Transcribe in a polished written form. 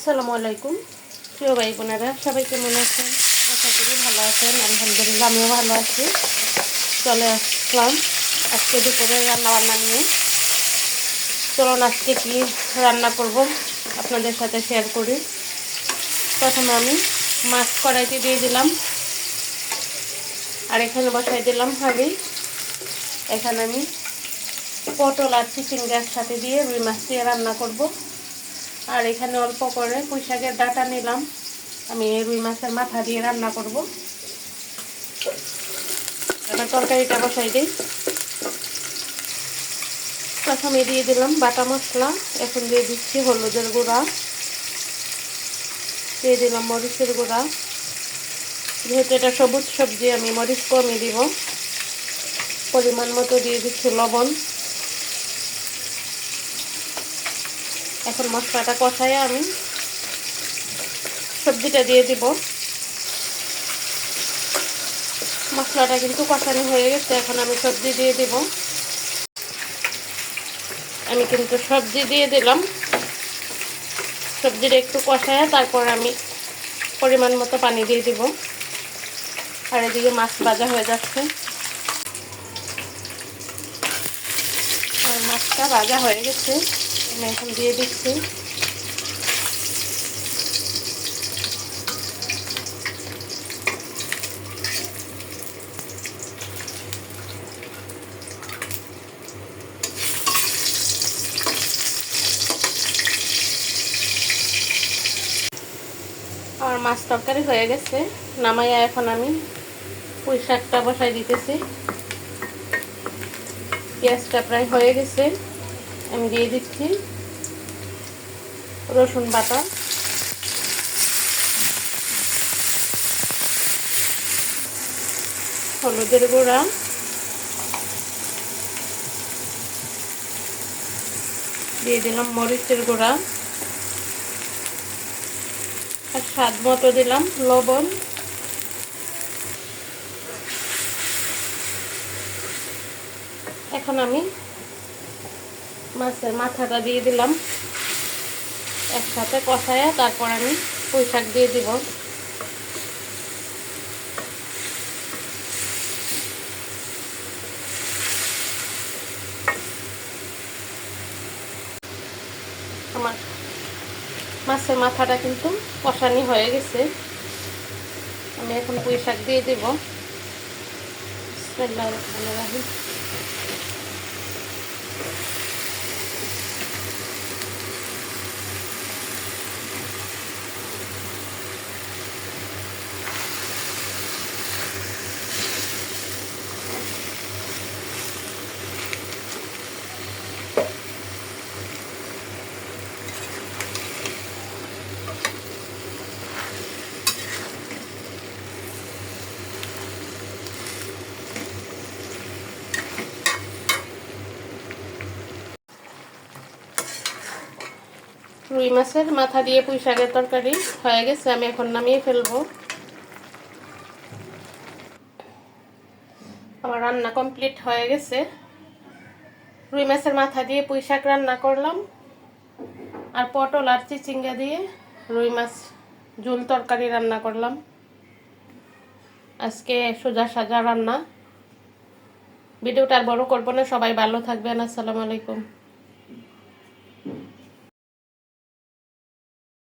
আসসালামু আলাইকুম প্রিয় ভাই বোনেরা, সবাই কেমন আছেন? আশা করি ভালো আছেন। আলহামদুলিল্লাহ আমিও ভালো আছি। চলে আসলাম আজকে দুপুরে রান্না নিয়ে। চলুন আজকে কি রান্না করব আপনাদের সাথে শেয়ার করি। প্রথমে আমি মাছ কড়াইতে দিয়ে দিলাম, আর এখানে বসাই দিলাম হাঁড়ি। এখানে আমি পটল আর চিচিঙ্গার সাথে দিয়ে রুই মাছ দিয়ে রান্না করব। আর এখানে অল্প করে পুঁই শাকের ডাঁটা নিলাম, আমি রুই মাছের মাথা দিয়ে রান্না করব। এবার তরকারিটা বসাই দিই। প্রথমে দিয়ে দিলাম বাটা মশলা, এখন দিয়ে দিচ্ছি হলুদের গুঁড়া, দিয়ে দিলাম মরিচের গুঁড়া। যেহেতু এটা সবুজ সবজি আমি মরিচ কমই দিব। পরিমাণ মতো দিয়ে দিচ্ছি লবণ। এখন মশলাটা কষায় আমি সবজিটা দিয়ে দিব। মশলাটা কিন্তু কষানো হয়ে গেছে, এখন আমি সবজি দিয়ে দিব। আমি কিন্তু সবজি দিয়ে দিলাম। সবজিটা একটু কষায় তারপর আমি পরিমাণ মতো পানি দিয়ে দিব। আর এদিকে মাছ ভাজা হয়ে যাচ্ছে। আর মাছটা ভাজা হয়ে গেছে, আমি এখন দিয়ে দিচ্ছি। আমার মাছ তরকারি হয়ে গেছে, নামাইয়া এখন আমি পুঁই শাকটা বসাই দিতেছি। পেঁয়াজটা প্রায় হয়ে গেছে, আমি দিয়ে দিচ্ছি রসুন বাটা, হলুদের গুঁড়া, দিয়ে দিলাম মরিচের গুঁড়া, আর স্বাদ মতো দিলাম লবণ। এখন আমি মাছের মাথাটা দিয়ে দিলাম, একসাথে কষায় তারপর আমি পুঁই শাক দিয়ে দিব। আমার মাছের মাথাটা কিন্তু কষানি হয়ে গেছে, আমি এখন পুঁই শাক দিয়ে দিব। বিসমিল্লাহির রহমানির রহিম। রুই মাছের মাথা দিয়ে পুঁই শাকের তরকারি হয়ে গেছে, আমি এখন নামিয়ে ফেলবো। আমার রান্না কমপ্লিট হয়ে গেছে। রুই মাছের মাথা দিয়ে পুঁই শাক রান্না করলাম, আর পটল আর চিচিঙ্গা দিয়ে রুই মাছ ঝোল তরকারি রান্না করলাম। আজকে সোজা সাজা রান্না। ভিডিওটা আর বড় করবো না, সবাই ভালো থাকবেন। আসসালামু আলাইকুম।